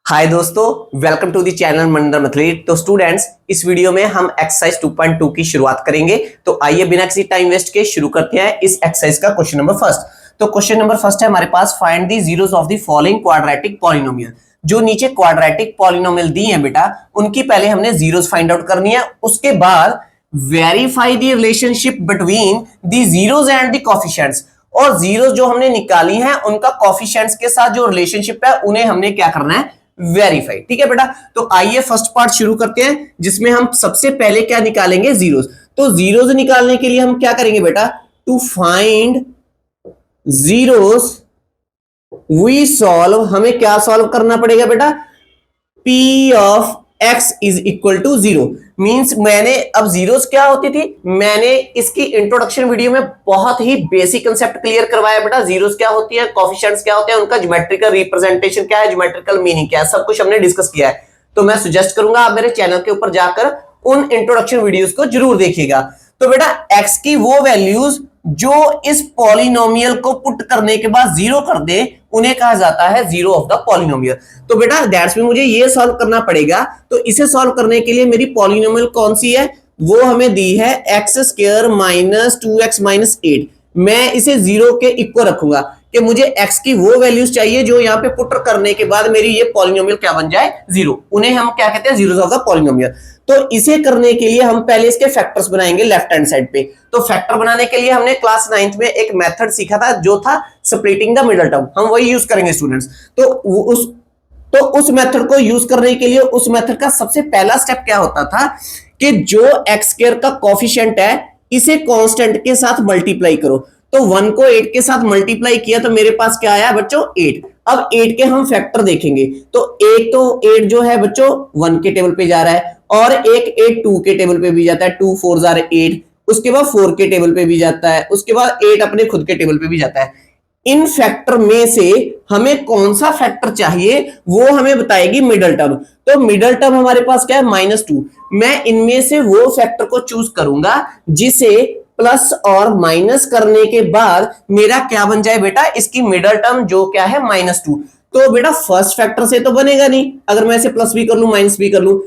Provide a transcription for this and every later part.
हाय दोस्तों, welcome to the channel मंडल मैथलेट। तो students, इस वीडियो में हम एक्सरसाइज 2.2 की शुरुआत करेंगे। तो आइए बिना किसी टाइम वेस्ट के शुरू करते हैं इस एक्सरसाइज का क्वेश्चन नंबर फर्स्ट। तो क्वेश्चन नंबर फर्स्ट है हमारे पास, find the zeros of the following quadratic polynomial. जो नीचे क्वाड्रेटिक पॉलिनोमियल दी है बेटा, उनकी पहले हमने जीरोस फाइंड आउट करनी है। उसके बाद verify the relationship between the zeros and the coefficients. और जीरोस जो हमने निकाली हैं उनका कोफिशिएंट्स के साथ जो रिलेशनशिप है उन्हें हमने क्या करना है, वेरीफाई। ठीक है बेटा। तो आइए फर्स्ट पार्ट शुरू करते हैं, जिसमें हम सबसे पहले क्या निकालेंगे, जीरोस। तो जीरोस निकालने के लिए हम क्या करेंगे बेटा, to find zeros we solve, हमें क्या सॉल्व करना पड़ेगा बेटा, P of x is equal to 0। Means मैंने अब जीरोस क्या होती थी, मैंने इसकी इंट्रोडक्शन वीडियो में बहुत ही बेसिक कंसेप्ट क्लियर करवाया बेटा। जीरोस क्या होती है, कोफिशिएंट्स क्या होते हैं, उनका ज्योमेट्रिकल रिप्रेजेंटेशन क्या है, ज्योमेट्रिकल मीनिंग क्या है, सब कुछ हमने डिस्कस किया है। तो मैं सजेस्ट करूंगा आप मेरे चैनल के ऊपर जाकर उन इंट्रोडक्शन वीडियोस को जरूर देखिएगा। तो बेटा x की वो वैल्यूज जो इस पॉलिनोमियल को पुट करने के बाद जीरो कर दे, उन्हें कहा जाता है जीरो ऑफ द पॉलिनोमियल। तो बेटा दैट्स मीन मुझे ये सॉल्व करना पड़ेगा। तो इसे सॉल्व करने के लिए मेरी पॉलिनोमियल कौन सी है, वो हमें दी है x square minus 2x minus 8। मैं इसे जीरो के इक्वल रखूंगा कि मुझे x की वो वैल्यूज चाहिए जो यहाँ पे पुट करने के बाद मेरी ये पॉलिनोमियल क्या बन जाए, जीरो। उन्हें हम क्या कहते हैं, जीरोस ऑफ द पॉलिनोमियल। तो इसे करने के लिए हम पहले इसके फैक्टर्स बनाएंगे लेफ्ट हैंड साइड पे। तो फैक्टर बनाने के लिए हमने क्लास 9th में एक मेथड सीखा था जो था स्प्लिटिंग द मिडिल टर्म, हम वही यूज करेंगे स्टूडेंट्स। तो उस मेथड को यूज करने के लिए उस मेथड का सबसे पहला स्टेप क्या होता था कि जो एक्स स्क्वायर का कोफिशिएंट है इसे कांस्टेंट के साथ मल्टीप्लाई करो। तो 1 को 8 के साथ मल्टीप्लाई किया तो मेरे पास क्या आया बच्चों, 8। अब 8 के हम फैक्टर देखेंगे। तो 8 जो है बच्चों 1 के टेबल पे जा रहा है, और एक 8 2 के टेबल पे भी जाता है, 2 4 जार 8। उसके बाद 4 के टेबल पे भी जाता है, उसके बाद 8 अपने खुद के टेबल पे भी जाता है। इन फैक्टर में से हमें कौन सा फैक्टर चाहिए वो हमें बताएगी मिडल टर्म। तो मिडल टर्म हमारे पास क्या है, -2। मैं इनमें से वो फैक्टर को चूज करूंगा जिसे प्लस और माइनस करने के बाद मेरा क्या बन जाए बेटा, इसकी मिडल टर्म जो क्या है -2। तो बेटा फर्स्ट फैक्टर से तो बनेगा नहीं, अगर मैं इसे प्लस भी कर लूं माइनस भी कर लूं,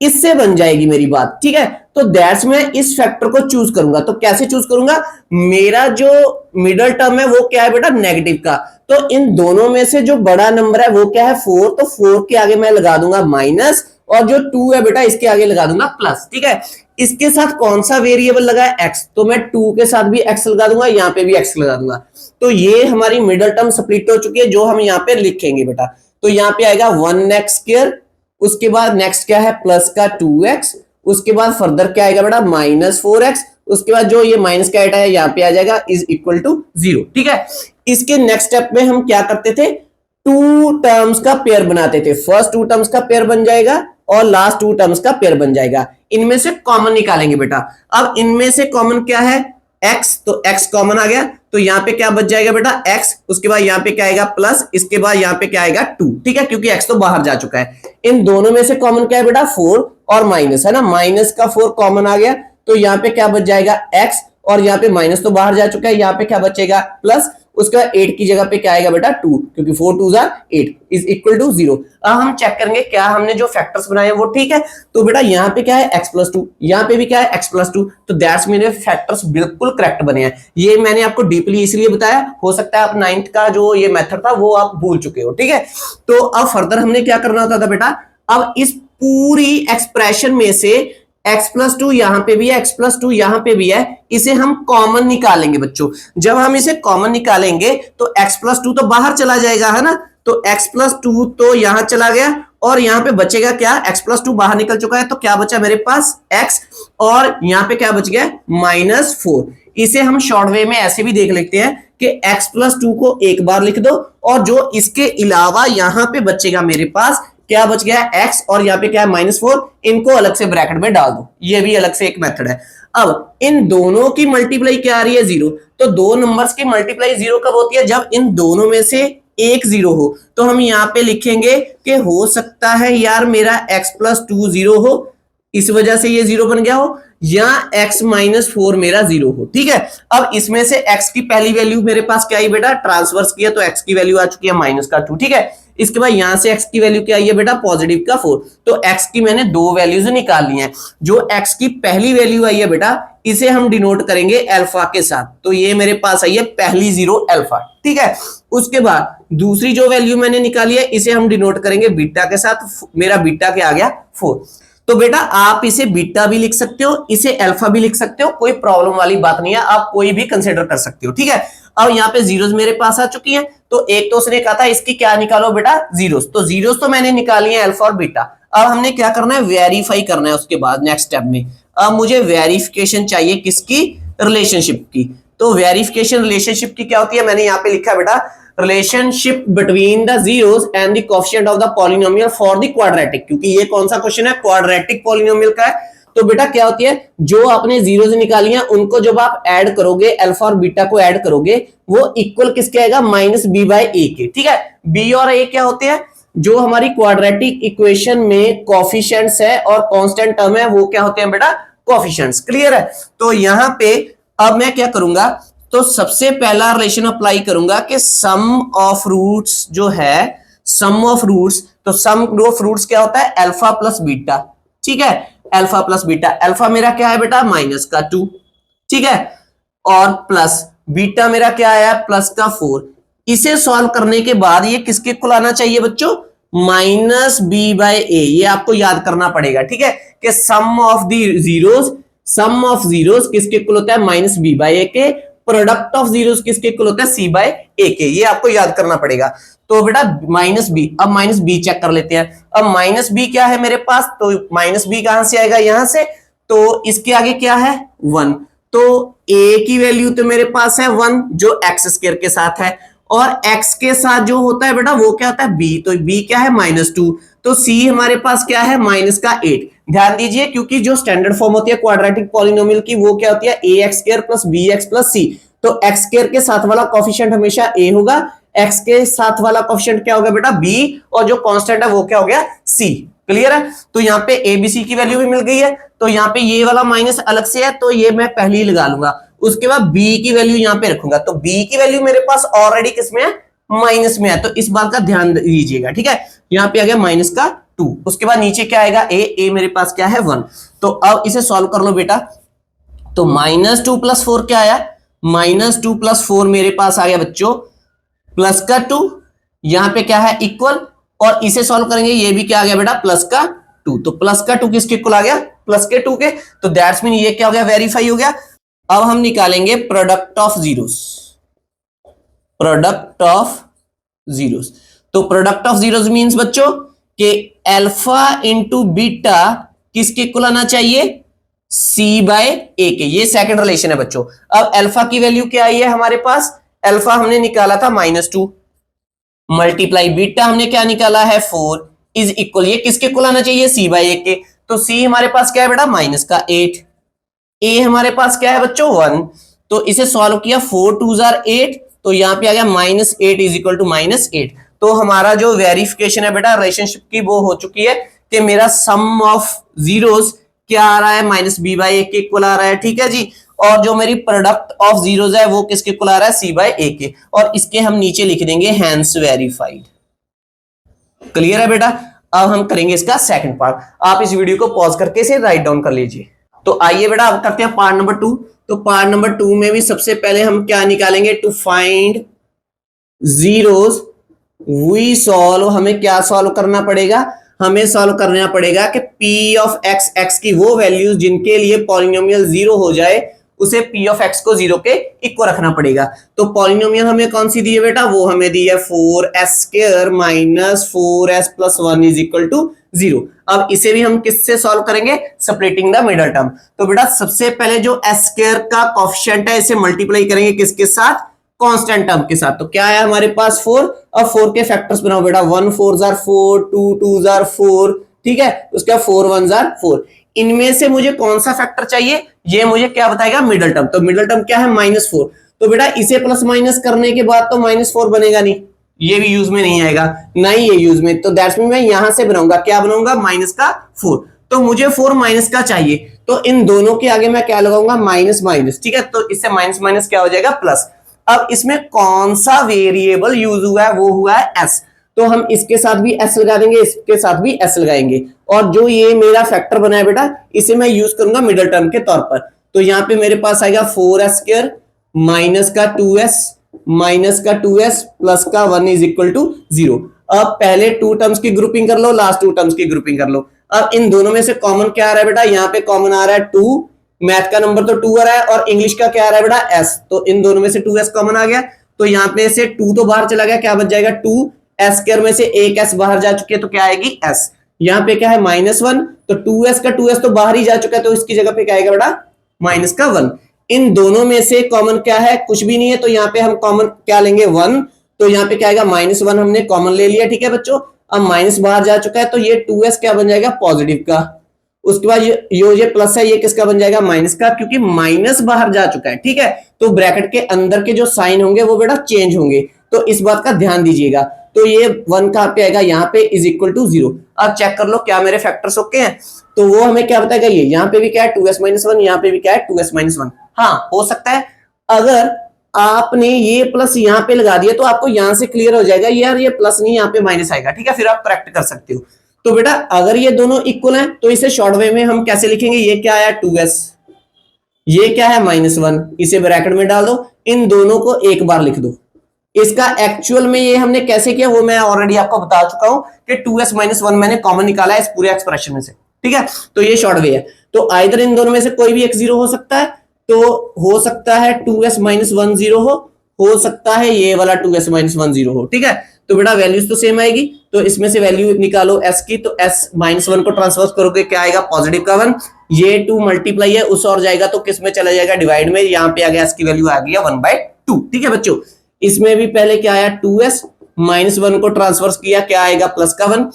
इससे बन जाएगी मेरी बात। ठीक है। तो दैट्स मैं इस फैक्टर को चूज करूंगा। तो कैसे चूज करूंगा, मेरा जो मिडल टर्म है वो क्या है बेटा, नेगेटिव का। तो इन दोनों में से जो बड़ा नंबर है वो क्या है, 4। तो 4 के आगे मैं लगा दूंगा माइनस, और जो 2 है बेटा इसके आगे लगा दूंगा प्लस। ठीक है। इसके साथ कौन सा वेरिएबल लगा है, एक्स। तो मैं 2 के साथ भी एक्स लगा दूंगा, यहाँ पे भी एक्स लगा दूंगा। तो ये हमारी मिडल टर्म स्प्लिट हो चुकी है, जो हम यहाँ पे लिखेंगे बेटा। तो यहाँ पे आएगा 1x स्क्वायर, उसके बाद नेक्स्ट क्या है प्लस का 2x, उसके बाद फर्दर क्या आएगा बेटा -4x, उसके बाद जो ये माइनस का आइटा है यहाँ पे आ जाएगा इज इक्वल टू 0। ठीक है। इसके नेक्स्ट स्टेप में हम क्या करते थे, 2 टर्म्स का पेयर बनाते थे। फर्स्ट 2 टर्म्स का पेयर बन जाएगा और लास्ट 2 टर्म्स का पेयर बन जाएगा। इनमें से कॉमन निकालेंगे बेटा। अब इनमें से कॉमन क्या है, x। तो x कॉमन आ गया, तो यहाँ पे क्या बच जाएगा बेटा x, उसके बाद यहाँ पे क्या आएगा प्लस, इसके बाद यहाँ पे क्या आएगा 2। ठीक है, क्योंकि x तो बाहर जा चुका है। इन दोनों में से कॉमन क्या है बेटा, 4 और माइनस है ना, माइनस का 4 कॉमन आ गया। तो यहाँ पे क्या बच जाएगा x, और यहाँ पे माइनस तो बाहर जा चुका है, यहाँ पे क्या बचेगा प्लस, उसका 8 की जगह पे क्या आएगा बेटा 2, क्योंकि 4 2 जार 8 इज इक्वल टू 0। अब हम चेक करेंगे क्या हमने जो फैक्टर्स बनाए हैं वो ठीक है। तो बेटा यहाँ पे क्या है x+2, यहाँ पे भी क्या है x+2। तो दैट्स मेरे फैक्टर्स बिल्कुल करेक्ट बने हैं। ये मैंने आपको डीपली इसलिए बताया, हो सकता है आप 9th का जो ये मेथड था वो आप भूल चुके हो। ठीक है। तो अब फर्दर हमने क्या करना होता था बेटा, अब इस पूरी एक्सप्रेशन में से x+2 यहाँ पे भी है, x+2 यहाँ पे भी है, इसे हम कॉमन निकालेंगे बच्चों। जब हम इसे कॉमन निकालेंगे तो x+2 तो बाहर चला जाएगा, है ना। तो x+2 तो यहां चला गया, और यहाँ पे बचेगा क्या, x+2 बाहर निकल चुका है, तो क्या बचा मेरे पास x, और यहाँ पे क्या बच गया -4। इसे हम शॉर्ट वे में ऐसे भी देख लेते हैं कि x+2 को एक बार लिख दो, और जो इसके अलावा यहाँ पे बचेगा मेरे पास क्या बच गया x, और यहाँ पे क्या है -4, इनको अलग से ब्रैकेट में डाल दो। ये भी अलग से एक मेथड है। अब इन दोनों की मल्टीप्लाई क्या आ रही है, 0। तो दो नंबर्स की मल्टीप्लाई 0 कब होती है, जब इन दोनों में से एक 0 हो। तो हम यहाँ पे लिखेंगे कि हो सकता है यार मेरा x+2 0 हो, इस वजह से ये 0 बन गया हो, या x-4 मेरा 0 हो। ठीक है। अब इसमें से x की पहली वैल्यू मेरे पास क्या आई बेटा, ट्रांसवर्स किया तो x की वैल्यू आ चुकी है -2। ठीक है। इसके बाद यहां से x की वैल्यू क्या आई है बेटा, पॉजिटिव का 4। तो x की मैंने दो वैल्यूज निकाल ली हैं। जो x की पहली वैल्यू आई है बेटा, इसे हम डिनोट करेंगे अल्फा के साथ, तो ये मेरे पास आई है पहली 0 अल्फा, ठीक है। उसके बाद दूसरी जो वैल्यू मैंने निकाली है, इसे हम डिनोट करेंगे बीटा के साथ, मेरा बीटा क्या आ गया 4। तो बेटा आप इसे बीटा भी लिख सकते हो, इसे अल्फा भी लिख सकते हो, कोई प्रॉब्लम वाली बात नहीं है, आप कोई भी कंसीडर कर सकते हो, ठीक है। अब यहाँ पे जीरोस मेरे पास आ चुकी हैं, तो एक तो उसने कहा था इसकी क्या निकालो बेटा, जीरोस, तो जीरोस तो मैंने निकाली है अल्फा और बीटा। अब हमने क्या करना है, वेरीफाई करना है उसके बाद नेक्स्ट स्टेप में। अब मुझे वेरिफिकेशन चाहिए किसकी, रिलेशनशिप की। तो वेरिफिकेशन रिलेशनशिप की क्या होती है, मैंने यहाँ पे लिखा है बेटा, relationship between the zeros and the coefficient of the polynomial for the quadratic, क्योंकि ये कौन सा क्वेश्चन है, क्वाड्रेटिक पॉलिनोमियल का है। तो बेटा क्या होती है, जो आपने जीरोस निकाली हैं उनको जब आप ऐड करोगे, अल्फा और बीटा को ऐड करोगे, वो इक्वल किसके आएगा, माइनस बी बाय ए के, ठीक है। बी और ए क्या होते हैं, जो हमारी क्वाड्रेटिक इक्वेशन में कोएफिशिएंट्स है और कांस्टेंट टर्म है, वो क्या होते हैं बेटा, कोएफिशिएंट्स, क्लियर है। तो यहां पे अब मैं क्या करूंगा, तो सबसे पहला रिलेशन अप्लाई करूंगा कि सम ऑफ रूट्स जो है, सम ऑफ रूट्स, तो सम ऑफ रूट्स क्या होता है, अल्फा प्लस बीटा, ठीक है, अल्फा प्लस बीटा। अल्फा मेरा क्या है बेटा, माइनस का 2, ठीक है, और प्लस बीटा मेरा क्या आया, प्लस का 4। इसे सॉल्व करने के बाद ये किसके इक्वल आना चाहिए बच्चों, माइनस बी बाय ए, ये आपको याद करना पड़ेगा, ठीक है, कि sum of the zeros, sum of zeros किसके इक्वल होता है, माइनस बी बाय ए के, प्रोडक्ट ऑफ जीरोस किसके इक्वल होता है, सी बाय ए के, ये आपको याद करना पड़ेगा। तो बेटा माइनस बी, अब माइनस बी चेक कर लेते हैं। अब माइनस बी क्या है मेरे पास, तो माइनस बी कहां से आएगा, यहां से, तो इसके आगे क्या है 1, तो a की वैल्यू तो मेरे पास है 1 जो x स्क्वायर के साथ है, और x के साथ जो होता है बेटा वो क्या होता है b, तो b क्या है -2, तो c हमारे पास क्या है माइनस का 8। ध्यान दीजिए क्योंकि जो स्टैंडर्ड फॉर्म होती है क्वाड्रेटिक पॉलिनोमियल की, वो क्या होती है ax square plus bx plus c, तो x स्क्वायर के साथ वाला कोएफिशिएंट हमेशा a होगा, x के साथ वाला कोएफिशिएंट क्या होगा बेटा b, और जो कांस्टेंट है वो क्या हो गया c, क्लियर है। तो यहाँ पे ए बी सी की वैल्यू भी मिल गई है, तो यहाँ पे ये वाला माइनस अलग से है, तो ये मैं पहले ही लगा लूंगा। उसके बाद बी की वैल्यू यहाँ पे रखूंगा, तो बी की वैल्यू मेरे पास ऑलरेडी किसमें है, माइनस में है, तो इस बात का ध्यान दीजिएगा, ठीक है। यहाँ पे आ गया माइनस का 2, उसके बाद नीचे क्या आएगा ए मेरे पास क्या है 1। तो अब इसे सॉल्व कर लो बेटा, तो -2 + 4 क्या आया, -2 + 4 मेरे पास आ गया बच्चों प्लस का 2, यहाँ पे क्या है इक्वल, और इसे सॉल्व करेंगे, ये भी क्या आ गया बेटा प्लस का 2, तो प्लस का 2 किसके इक्वल आ गया, प्लस के 2 के, तो दैट्स मीन ये क्या हो गया, वेरीफाई हो गया। अब हम निकालेंगे product of zeros, product of zeros, तो प्रोडक्ट ऑफ जीरोस मींस बच्चों कि अल्फा इंटू बीटा किसके इक्वल आना चाहिए, सी बाय ए के, ये सेकंड रिलेशन है बच्चों। अब अल्फा की वैल्यू क्या आई है हमारे पास, अल्फा हमने निकाला था -2, मल्टीप्लाई बीटा हमने क्या निकाला है 4, इज इक्वल, ये किसके इक्वल आना चाहिए, सी बाय ए के, तो सी हमारे पास क्या है बेटा माइनस का 8, ए हमारे पास क्या है बच्चों 1, तो इसे सॉल्व किया 4 2 जार 8, तो यहाँ पे आ गया -8 इज इक्वल टू -8। तो हमारा जो वेरिफिकेशन है बेटा रिलेशनशिप की वो हो चुकी है कि मेरा सम ऑफ जीरोस क्या आ रहा है, माइनस बी बाय ए के इक्वल आ रहा है, ठीक है जी। और जो मेरी प्रोडक्ट ऑफ जीरोस है वो किसके इक्वल आ रहा है, सी बाय ए के, और इसके हम नीचे लिख देंगे हैंस वेरीफाइड, क्लियर है बेटा। अब हम करेंगे इसका सेकंड पार्ट, आप इस वीडियो को पॉज करके इसे राइट डाउन कर लीजिए। तो आइए बेटा अब करते हैं पार्ट नंबर 2। तो पार्ट नंबर 2 में भी सबसे पहले हम क्या निकालेंगे, to find zeros we solve, हमें क्या सॉल्व करना पड़ेगा, हमें सॉल्व करना पड़ेगा कि p ऑफ x, x की वो वैल्यूज जिनके लिए पॉलिनोमियल 0 हो जाए, उसे p ऑफ x को 0 के इक्वल रखना पड़ेगा। तो पॉलिनोमियल हमें कौन सी दी है बेटा, वो हमें दी है 4s² minus 4s plus 1 is equal to 0। अब इसे भी हम किससे सॉल्व करेंगे, सेपरेटिंग द मिडल टर्म। तो बेटा सबसे पहले जो s² का कोएफिशिएंट है इसे मल्टीप्लाई करेंगे किसके साथ, कांस्टेंट टर्म के साथ। तो क्या है हमारे पास 4, अब 4 के फैक्टर्स बनाओ बेटा, 1 4 जार 4, 2 2 जार 4, ठीक है, उसका 4 1 जार 4। इनमें से मुझे कौन सा फैक्टर चाहिए, ये मुझे क्या बताएगा, मिडल टर्म। तो मिडल टर्म क्या है -4, तो बेटा इसे प्लस माइनस करने के बाद तो -4 बनेगा नहीं, ये भी यूज में नहीं आएगा, ना ही ये यूज में, तो दैट्स मीन मैं यहां से बनाऊंगा, क्या बनाऊंगा -4। तो मुझे 4 माइनस का चाहिए, तो इन दोनों के आगे मैं क्या लगाऊंगा, माइनस माइनस, ठीक है, तो इससे माइनस माइनस क्या हो जाएगा प्लस। अब इसमें कौन सा वेरिएबल यूज हुआ है, वो हुआ है s। तो हम इसके साथ भी s लगा देंगे, इसके साथ भी s लगाएंगे, और जो ये मेरा फैक्टर बना है बेटा इसे मैं यूज करूंगा मिडिल टर्म के तौर पर। तो यहाँ पे मेरे पास आएगा 4s² माइनस का 2s माइनस का 2s प्लस का 1 इज इक्वल टू 0। अब पहले टू टर्म्स की ग्रुपिंग कर लो, लास्ट टू टर्म्स की ग्रुपिंग कर लो। अब इन दोनों में से कॉमन क्या आ रहा है बेटा, यहाँ पे कॉमन आ रहा है 2, मैथ का नंबर तो 2 आ रहा है, और इंग्लिश का क्या आ रहा है बेटा s, तो इन दोनों में से 2s कॉमन आ गया, तो यहाँ पे से 2 तो बाहर चला गया, क्या बच जाएगा 2s² में से एक s बाहर जा चुकी है तो क्या आएगी s। यहाँ पे क्या है -1, तो 2s का 2s तो बाहर ही जा चुका है, तो इसकी जगह पे क्या आएगा बेटा -1। इन दोनों में से कॉमन क्या है, कुछ भी नहीं है, तो यहाँ पे हम कॉमन क्या लेंगे 1, तो यहाँ पे क्या आएगा -1 हमने कॉमन ले लिया, ठीक है बच्चों। अब माइनस बाहर जा चुका है तो ये 2s क्या बन जाएगा पॉजिटिव का, उसके बाद ये प्लस है, ये किसका बन जाएगा माइनस का, क्योंकि माइनस बाहर जा चुका है, ठीक है। तो ब्रैकेट के अंदर के जो साइन होंगे वो बेटा चेंज होंगे, तो इस बात का ध्यान दीजिएगा। तो ये 1 कहां पे आएगा, यहाँ पे इज इक्वल टू 0। अब चेक कर लो क्या मेरे फैक्टर्स ओके हैं, तो वो हमें क्या बताएगा, ये यहाँ पे भी क्या है 2s - 1, यहाँ पे भी क्या है 2s - 1। हाँ हो सकता है अगर आपने ये प्लस यहाँ पे लगा दिया तो आपको यहां से क्लियर हो जाएगा यार ये प्लस नहीं यहाँ पे माइनस आएगा, ठीक है, फिर आप करेक्ट कर सकते हो। तो बेटा अगर ये दोनों इक्वल हैं तो इसे शॉर्ट वे में हम कैसे लिखेंगे, ये क्या आया 2s, ये क्या है -1, इसे ब्रैकेट में डाल दो, इन दोनों को एक बार लिख दो। इसका एक्चुअल में ये हमने कैसे किया वो मैं ऑलरेडी आपको बता चुका हूं कि 2s - 1 मैंने कॉमन निकाला है इस पूरे एक्सप्रेशन में से, ठीक है। तो ये शॉर्ट वे है, तो आइदर इन दोनों में से कोई भी एक 0 हो सकता है, तो हो सकता है 2s - 1 0 हो सकता है ये वाला 2s - 1 0 हो, ठीक है। तो बेटा वैल्यूज तो सेम आएगी, तो इसमें से वैल्यू निकालो s की, तो s -1 को ट्रांसफर करोगे क्या आएगा पॉजिटिव का 1, ये 2 मल्टीप्लाई है उस और जाएगा तो किस में चला जाएगा डिवाइड में, यहाँ पे आ गया s की वैल्यू आ गया 1/2, ठीक है बच्चों। इसमें भी पहले क्या आया 2s -1 को ट्रांसफर किया क्या आएगा प्लस का 1,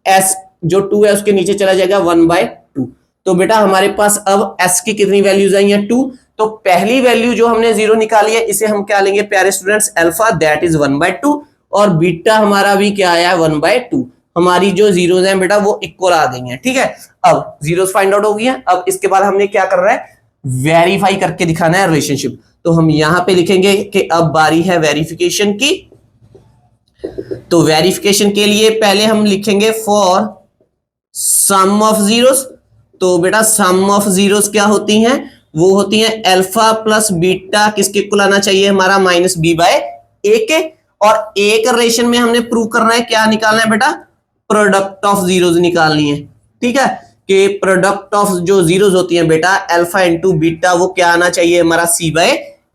s जो 2 है उसके नीचे चला जाएगा 1/2। तो बेटा हमारे पास अब s की कितनी वैल्यूज आई हैं 2, तो पहली वैल्यू जो हमने 0 निकाली है इसे हम क्या लेंगे प्यारे स्टूडेंट्स अल्फा, दैट इज 1/2, और बीटा हमारा भी क्या आया 1/2। हमारी जो जीरोस हैं बेटा वो इक्वल आ गई हैं, ठीक है। अब जीरोस फाइंड आउट हो गई हैं, अब इसके बाद हमने क्या करना है वेरीफाई करके दिखाना है रिलेशनशिप। तो हम यहां पे लिखेंगे कि अब बारी है वेरिफिकेशन की, तो वेरिफिकेशन के लिए पहले हम लिखेंगे फॉर सम ऑफ जीरोस। तो बेटा सम ऑफ जीरोस क्या होती हैं, वो होती हैं अल्फा प्लस बीटा किसके इक्वल आना चाहिए हमारा -b/a के, और a के रिलेशन में हमने प्रूव करना है क्या निकालना है बेटा प्रोडक्ट ऑफ जीरोस निकालनी है, ठीक है, कि प्रोडक्ट ऑफ जो जीरोस होती हैं बेटा अल्फा इंटू बीटा वो क्या आना चाहिए हमारा c/a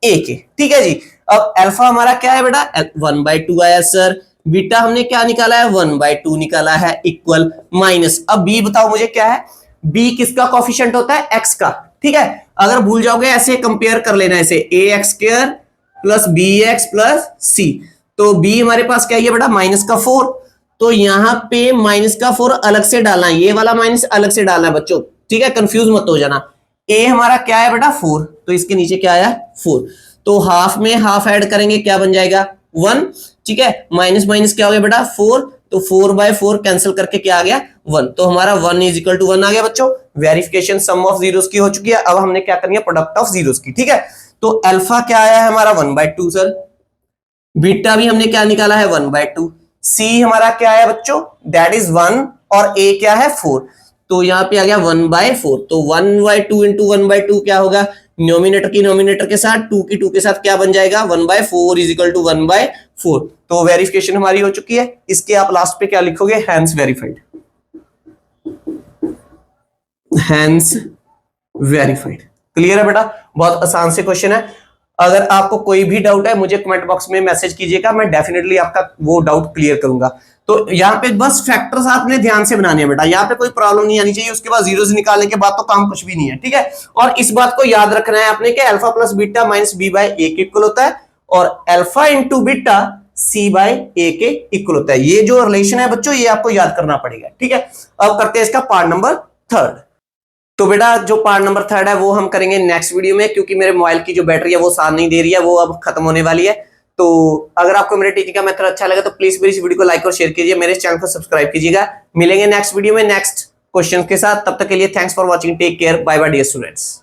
के, ठीक है जी। अब अल्फा हमारा क्या है बेटा 1/2 आया सर, बीटा हमने क्या निकाला है 1/2 निकाला है इक्वल माइनस, अब b बताओ मुझे क्या है, b किसका कोफिशिएंट होता है x का, ठीक है। अगर भूल जाओगे ऐसे कंपेयर कर लेना, ऐसे ax² plus bx plus c, तो b हमारे पास क्या है बेटा -4, तो यहाँ पे -4 अलग से डालना है, ये वाला माइनस अलग से डालना है बच्चों, ठीक है, कंफ्यूज मत हो जाना। a हमारा क्या है बेटा 4, तो इसके नीचे क्या आया 4, तो हाफ में हाफ ऐड करेंगे क्या बन जाएगा 1, ठीक है, माइनस माइनस क्या हो गया बेटा 4, तो 4/4 कैंसिल करके क्या आ गया 1, तो हमारा 1 = 1 आ गया बच्चों। वेरिफिकेशन सम ऑफ जीरोस की हो चुकी है, अब हमने क्या करनी है प्रोडक्ट ऑफ जीरोस की, ठीक है। तो अल्फा क्या आया है हमारा 1/2 सर, बीटा भी हमने क्या निकाला है 1/2, c हमारा क्या है बच्चों दैट इज 1, और a क्या है 4, तो यहाँ पे आ गया 1/4, तो 1/2 इंटू 1/2 क्या होगा नोमिनेटर की नोमिनेटर के साथ 2 की 2 के साथ क्या बन जाएगा 1/4 = 1/4। तो वेरिफिकेशन हमारी हो चुकी है, इसके आप लास्ट पे क्या लिखोगे hence verified, hence verified. Clear है बेटा, बहुत आसान से क्वेश्चन है। अगर आपको कोई भी डाउट है मुझे कमेंट बॉक्स में मैसेज कीजिएगा, मैं डेफिनेटली आपका वो डाउट क्लियर करूंगा। तो यहाँ पे बस फैक्टर्स आपने ध्यान से बनाने हैं बेटा, यहाँ पे कोई प्रॉब्लम नहीं आनी चाहिए, उसके बाद जीरोस निकालने के बाद तो काम कुछ भी नहीं है, ठीक है। और इस बात को याद रखना है आपने कि अल्फा प्लस बीटा -b/a के इक्वल होता है, और अल्फा इंटू बीटा c/a के इक्वल होता है। ये जो रिलेशन है बच्चों ये आपको याद करना पड़ेगा, ठीक है। अब करते हैं इसका पार्ट नंबर 3। तो बेटा जो पार्ट नंबर 3 है वो हम करेंगे नेक्स्ट वीडियो में, क्योंकि मेरे मोबाइल की जो बैटरी है वो साथ नहीं दे रही है, वो अब खत्म होने वाली है। तो अगर आपको मेरे टीचिंग का मेथड अच्छा लगा तो प्लीज मेरी इस वीडियो को लाइक और शेयर कीजिए, मेरे चैनल को सब्सक्राइब कीजिएगा। मिलेंगे नेक्स्ट वीडियो में नेक्स्ट क्वेश्चन के साथ, तब तक के लिए thanks for watching, take care, bye bye dear students.